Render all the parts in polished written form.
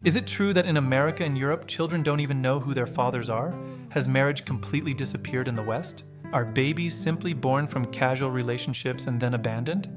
Is it true that in America and Europe, children don't even know who their fathers are? Has marriage completely disappeared in the West? Are babies simply born from casual relationships and then abandoned?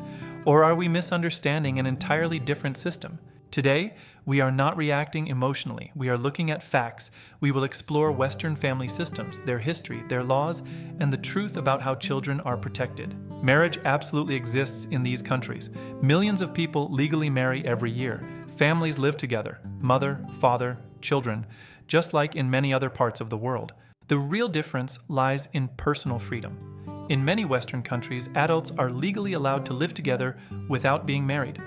Or are we misunderstanding an entirely different system? Today, we are not reacting emotionally. We are looking at facts. We will explore Western family systems, their history, their laws, and the truth about how children are protected. Marriage absolutely exists in these countries. Millions of people legally marry every year. Families live together, mother, father, children, just like in many other parts of the world. The real difference lies in personal freedom. In many Western countries, adults are legally allowed to live together without being married.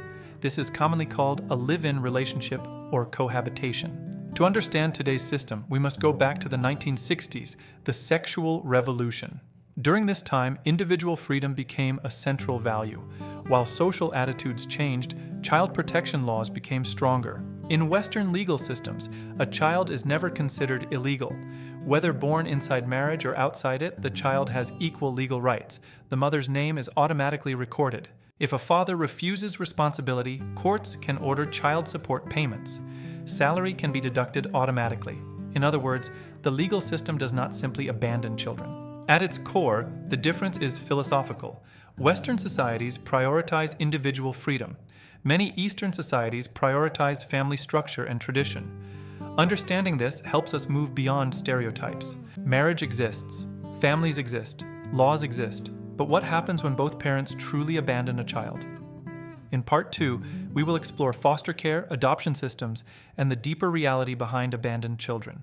This is commonly called a live-in relationship or cohabitation. To understand today's system, we must go back to the 1960s, the sexual revolution. During this time, individual freedom became a central value. While social attitudes changed, child protection laws became stronger. In Western legal systems, a child is never considered illegal. Whether born inside marriage or outside it, the child has equal legal rights. The mother's name is automatically recorded. If a father refuses responsibility, courts can order child support payments. Salary can be deducted automatically. In other words, the legal system does not simply abandon children. At its core, the difference is philosophical. Western societies prioritize individual freedom. Many Eastern societies prioritize family structure and tradition. Understanding this helps us move beyond stereotypes. Marriage exists, families exist, laws exist. But what happens when both parents truly abandon a child? In Part 2, we will explore foster care, adoption systems, and the deeper reality behind abandoned children.